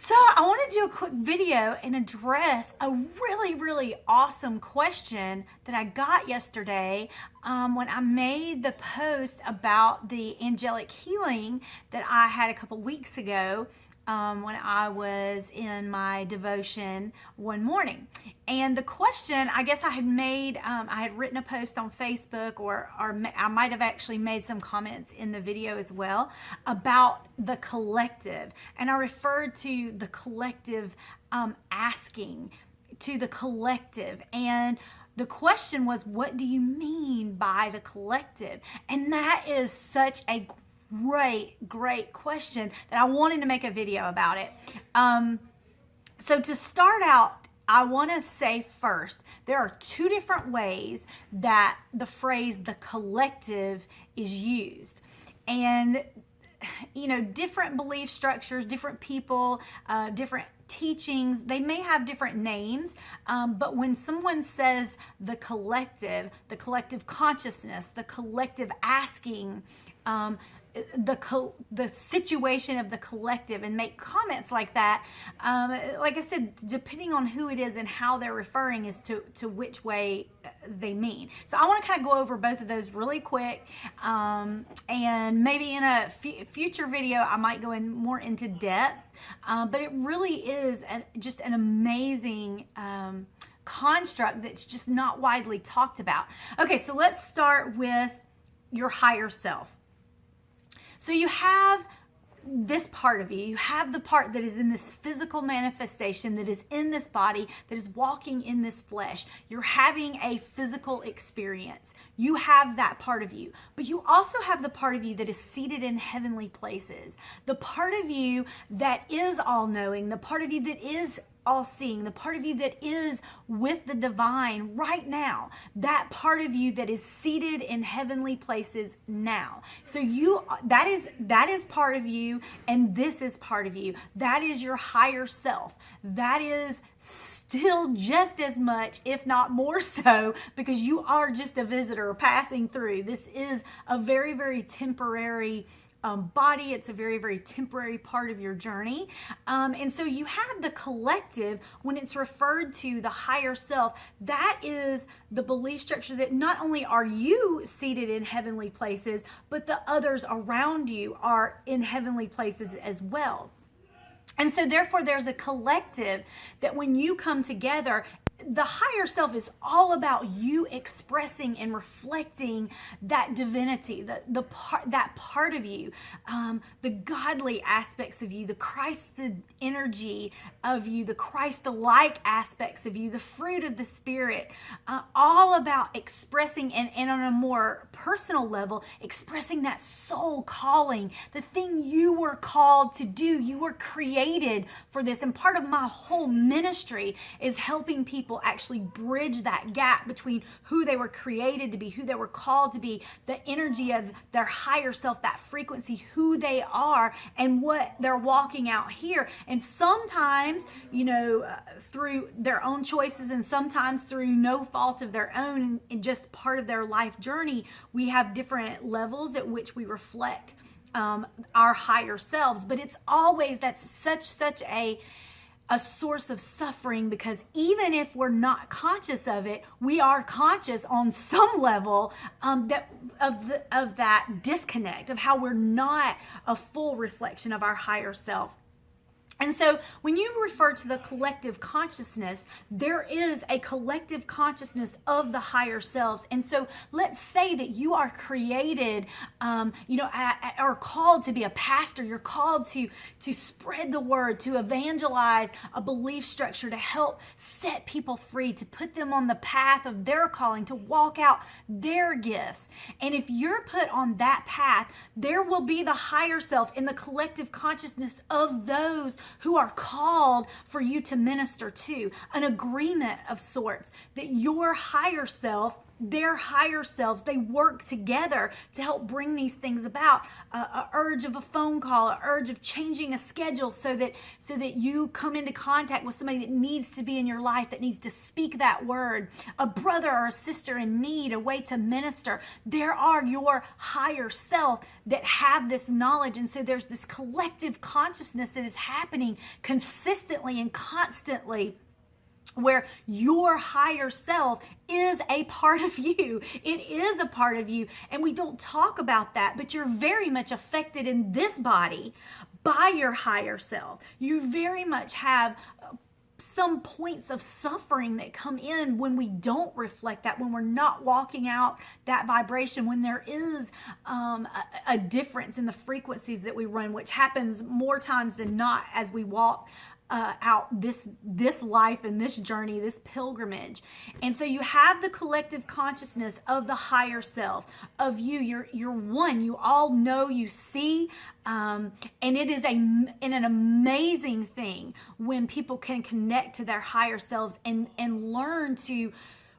So I want to do a quick video and address a really, really awesome question that I got yesterday when I made the post about the angelic healing that I had a couple weeks ago when I was in my devotion one morning. And the question, I guess I had written a post on Facebook or I might have actually made some comments in the video as well about the collective. And I referred to the collective asking to the collective. And the question was, what do you mean by the collective? And that is such a great question that I wanted to make a video about it. So to start out, I want to say first, there are two different ways that the phrase the collective is used. And, you know, different belief structures, different people, different teachings, they may have different names, but when someone says the collective consciousness, the collective asking, the situation of the collective, and make comments like that, like I said, depending on who it is and how they're referring is to which way they mean. So I want to kind of go over both of those really quick, and maybe in a future video I might go in more into depth, but it really is just an amazing construct that's just not widely talked about. Okay, so let's start with your higher self. So you have this part of you. You have the part that is in this physical manifestation, that is in this body, that is walking in this flesh. You're having a physical experience. You have that part of you. But you also have the part of you that is seated in heavenly places. The part of you that is all-knowing, the part of you that is all-seeing, the part of you that is with the divine right now, that part of you that is seated in heavenly places now. So that is part of you, and this is part of you. That is your higher self. That is still just as much, if not more so, because you are just a visitor passing through. This is a very, very temporary body. It's a very, very temporary part of your journey. And so you have the collective when it's referred to the higher self. That is the belief structure that not only are you seated in heavenly places, but the others around you are in heavenly places as well. And so therefore there's a collective that when you come together, the higher self is all about you expressing and reflecting that divinity, that part of you, the godly aspects of you, the Christ energy of you, the Christ-like aspects of you, the fruit of the Spirit, all about expressing and on a more personal level, expressing that soul calling, the thing you were called to do. You were created for this. And part of my whole ministry is helping people actually bridge that gap between who they were created to be, who they were called to be, the energy of their higher self, that frequency, who they are, and what they're walking out here. And sometimes, you know, through their own choices, and sometimes through no fault of their own, and just part of their life journey, we have different levels at which we reflect our higher selves. But it's always, that's such a source of suffering, because even if we're not conscious of it, we are conscious on some level of that disconnect, of how we're not a full reflection of our higher self. And so when you refer to the collective consciousness, there is a collective consciousness of the higher selves. And so let's say that you are created, or called to be a pastor. You're called to spread the word, to evangelize a belief structure, to help set people free, to put them on the path of their calling, to walk out their gifts. And if you're put on that path, there will be the higher self in the collective consciousness of those who are called for you to minister to, an agreement of sorts that your higher self their higher selves, they work together to help bring these things about. A urge of a phone call, a urge of changing a schedule so that you come into contact with somebody that needs to be in your life, that needs to speak that word, a brother or a sister in need, a way to minister. There are your higher self that have this knowledge. And so there's this collective consciousness that is happening consistently and constantly, where your higher self is a part of you. It is a part of you. And we don't talk about that, but you're very much affected in this body by your higher self. You very much have some points of suffering that come in when we don't reflect that, when we're not walking out that vibration, when there is a difference in the frequencies that we run, which happens more times than not as we walk out this life and this journey, this pilgrimage. And so you have the collective consciousness of the higher self, of you. You're one. You all know, you see, and it is an amazing thing when people can connect to their higher selves and learn to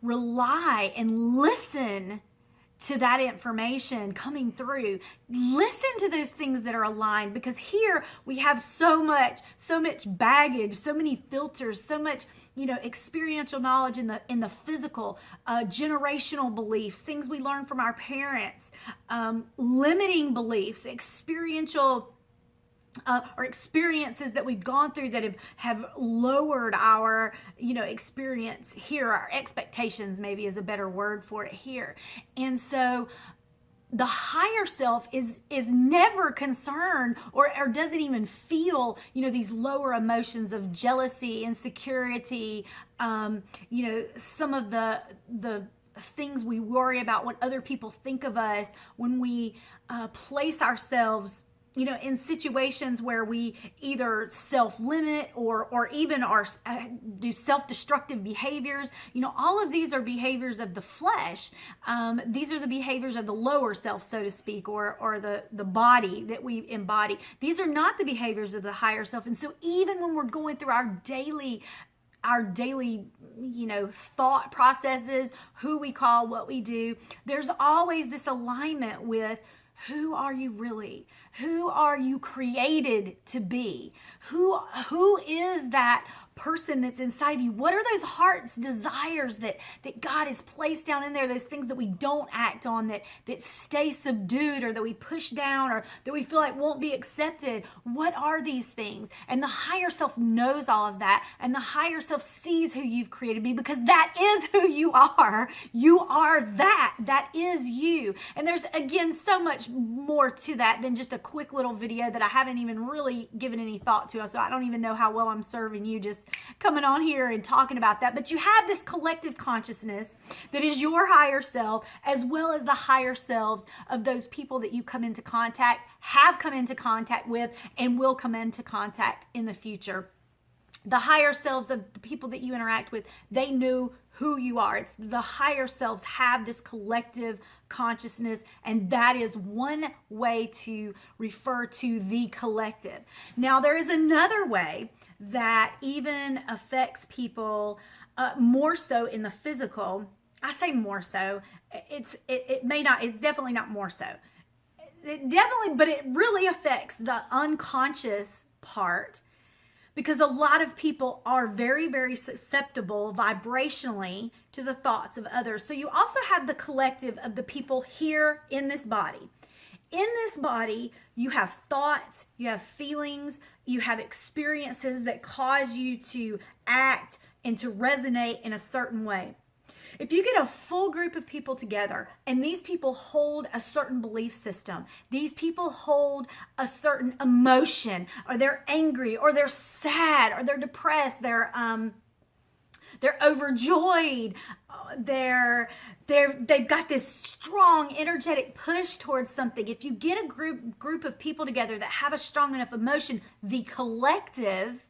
rely and listen to that information coming through. Listen to those things that are aligned, because here we have so much baggage, so many filters, so much, experiential knowledge in the physical, generational beliefs, things we learn from our parents, limiting beliefs, experiential or experiences that we've gone through that have lowered our, experience here. Our expectations maybe is a better word for it here. And so the higher self is never concerned or doesn't even feel, these lower emotions of jealousy, insecurity, some of the things we worry about, what other people think of us when we place ourselves in situations where we either self-limit or even do self-destructive behaviors. All of these are behaviors of the flesh. These are the behaviors of the lower self, so to speak, or the body that we embody. These are not the behaviors of the higher self. And so even when we're going through our daily thought processes, who we call, what we do, there's always this alignment with who are you really? Who are you created to be? Who is that person that's inside of you? What are those heart's desires that God has placed down in there? Those things that we don't act on, that stay subdued, or that we push down, or that we feel like won't be accepted. What are these things? And the higher self knows all of that, and the higher self sees who you've created me, because that is who you are. You are that. That is you. And there's, again, so much more to that than just a quick little video that I haven't even really given any thought to. So I don't even know how well I'm serving you just coming on here and talking about that. But you have this collective consciousness that is your higher self, as well as the higher selves of those people that you come into contact, have come into contact with, and will come into contact in the future. The higher selves of the people that you interact with, they know who you are. It's the higher selves have this collective consciousness, and that is one way to refer to the collective. Now, there is another way that even affects people more so in the physical. I say more so. It may not. It's definitely not more so. But it really affects the unconscious part, because a lot of people are very, very susceptible vibrationally to the thoughts of others. So you also have the collective of the people here in this body. In this body, you have thoughts, you have feelings, you have experiences that cause you to act and to resonate in a certain way. If you get a full group of people together and these people hold a certain belief system, these people hold a certain emotion, or they're angry, or they're sad, or they're depressed, they're overjoyed, they've got this strong energetic push towards something. If you get a group of people together that have a strong enough emotion, the collective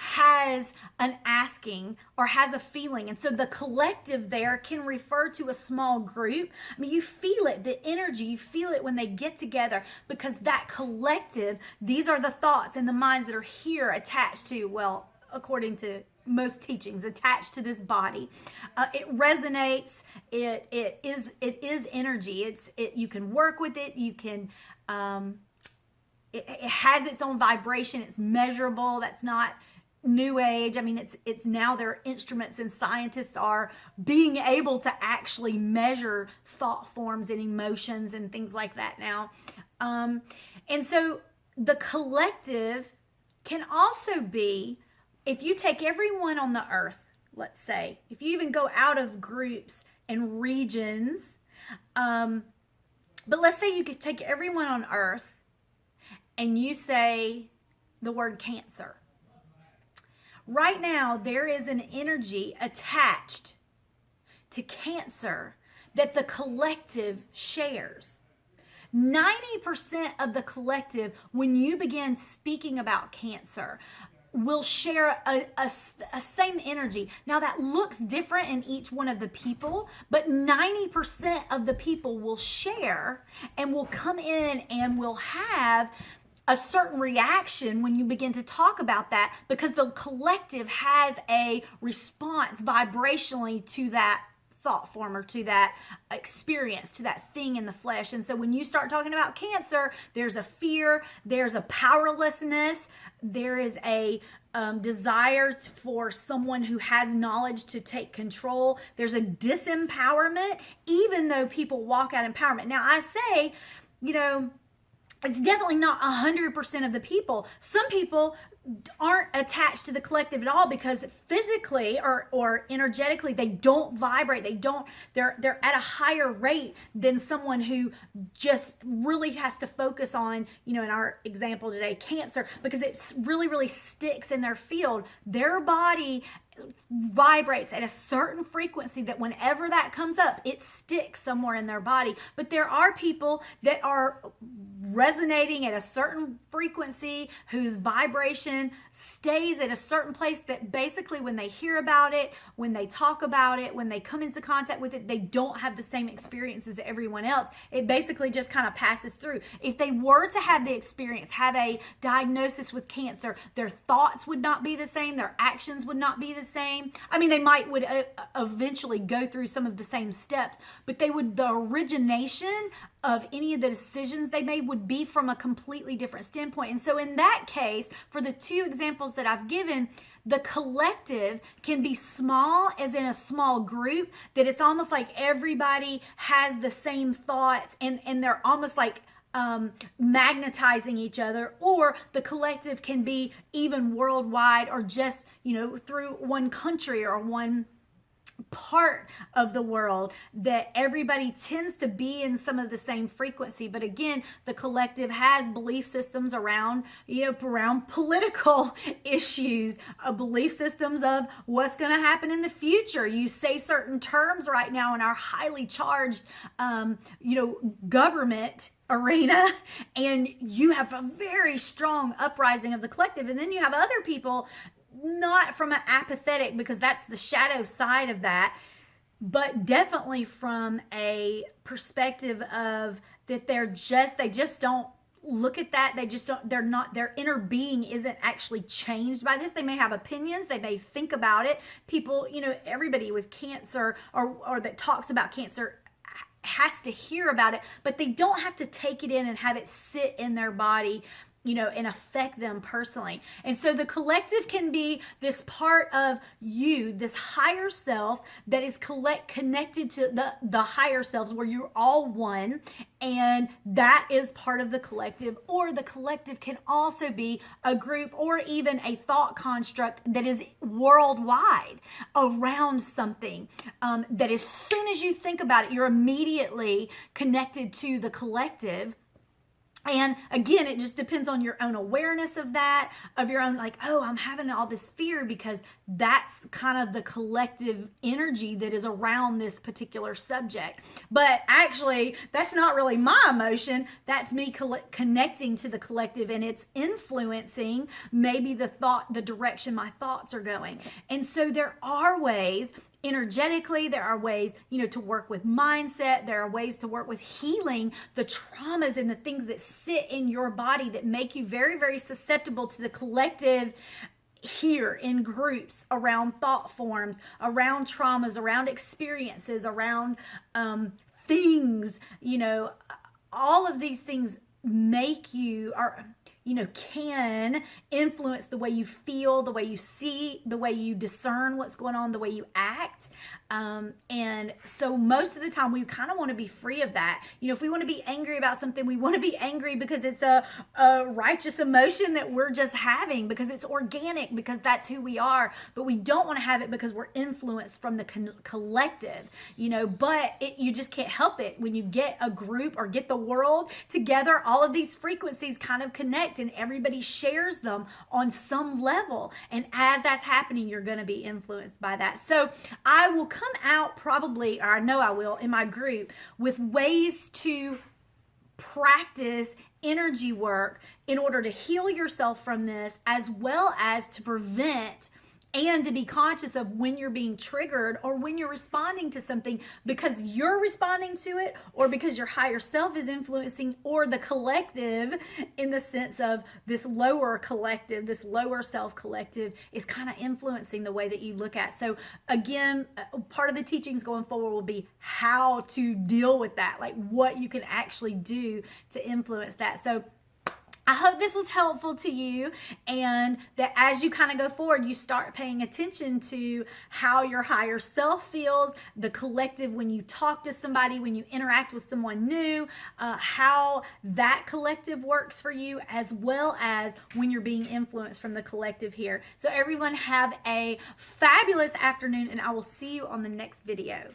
has an asking or has a feeling. And so the collective there can refer to a small group. I mean, you feel it, the energy, you feel it when they get together, because that collective, these are the thoughts and the minds that are here attached to, well, according to most teachings attached to this body. It resonates. It is energy. You can work with it. You can. It has its own vibration. It's measurable. That's not new age. I mean, it's now there are instruments, and scientists are being able to actually measure thought forms and emotions and things like that now. And so the collective can also be, if you take everyone on the earth, let's say, if you even go out of groups and regions, but let's say you could take everyone on earth and you say the word cancer. Right now, there is an energy attached to cancer that the collective shares. 90% of the collective, when you begin speaking about cancer, will share a same energy. Now, that looks different in each one of the people, but 90% of the people will share and will come in and will have a certain reaction when you begin to talk about that, because the collective has a response vibrationally to that thought form or to that experience, to that thing in the flesh. And so when you start talking about cancer, there's a fear, there's a powerlessness, there is a desire for someone who has knowledge to take control. There's a disempowerment, even though people walk out empowerment. Now, I say, it's definitely not 100% of the people. Some people aren't attached to the collective at all because physically or energetically they don't vibrate. They're at a higher rate than someone who just really has to focus on, in our example today, cancer, because it really, really sticks in their field. Their body vibrates at a certain frequency that whenever that comes up, it sticks somewhere in their body. But there are people that are resonating at a certain frequency whose vibration stays at a certain place that basically when they hear about it, when they talk about it, when they come into contact with it, they don't have the same experience as everyone else. It basically just kind of passes through. If they were to have the experience, have a diagnosis with cancer, their thoughts would not be the same, their actions would not be the same. I mean, they would eventually go through some of the same steps, but the origination of any of the decisions they made would be from a completely different standpoint. And so in that case, for the two examples that I've given, the collective can be small, as in a small group, that it's almost like everybody has the same thoughts and they're almost like magnetizing each other, or the collective can be even worldwide, or just, through one country or one part of the world, that everybody tends to be in some of the same frequency. But again, the collective has belief systems around political issues, belief systems of what's going to happen in the future. You say certain terms right now in our highly charged, government arena, and you have a very strong uprising of the collective. And then you have other people, not from an apathetic, because that's the shadow side of that, but definitely from a perspective of that they just don't look at that. Their inner being isn't actually changed by this. They may have opinions, they may think about it. People, everybody with cancer or that talks about cancer has to hear about it, but they don't have to take it in and have it sit in their body, and affect them personally. And so the collective can be this part of you, this higher self that is connected to the higher selves, where you're all one, and that is part of the collective. Or the collective can also be a group or even a thought construct that is worldwide around something, that as soon as you think about it, you're immediately connected to the collective. And again, it just depends on your own awareness of that, of your own, like, oh, I'm having all this fear because that's kind of the collective energy that is around this particular subject. But actually, that's not really my emotion. That's me connecting to the collective, and it's influencing maybe the direction my thoughts are going. And so there are ways energetically, there are ways, to work with mindset. There are ways to work with healing the traumas and the things that sit in your body that make you very, very susceptible to the collective here in groups around thought forms, around traumas, around experiences, around things, all of these things make you, or can influence the way you feel, the way you see, the way you discern what's going on, the way you act. And so most of the time we kind of want to be free of that. If we want to be angry about something, we want to be angry because it's a righteous emotion that we're just having, because it's organic, because that's who we are. But we don't want to have it because we're influenced from the collective, but you just can't help it. When you get a group or get the world together, all of these frequencies kind of connect and everybody shares them on some level. And as that's happening, you're going to be influenced by that. So I will come out probably, or I know I will, in my group with ways to practice energy work in order to heal yourself from this, as well as to prevent and to be conscious of when you're being triggered or when you're responding to something because you're responding to it, or because your higher self is influencing, or the collective, in the sense of this lower collective, this lower self collective is kind of influencing the way that you look at. So again, part of the teachings going forward will be how to deal with that, like what you can actually do to influence that. So I hope this was helpful to you, and that as you kind of go forward, you start paying attention to how your higher self feels, the collective, when you talk to somebody, when you interact with someone new, how that collective works for you, as well as when you're being influenced from the collective here. So everyone have a fabulous afternoon, and I will see you on the next video.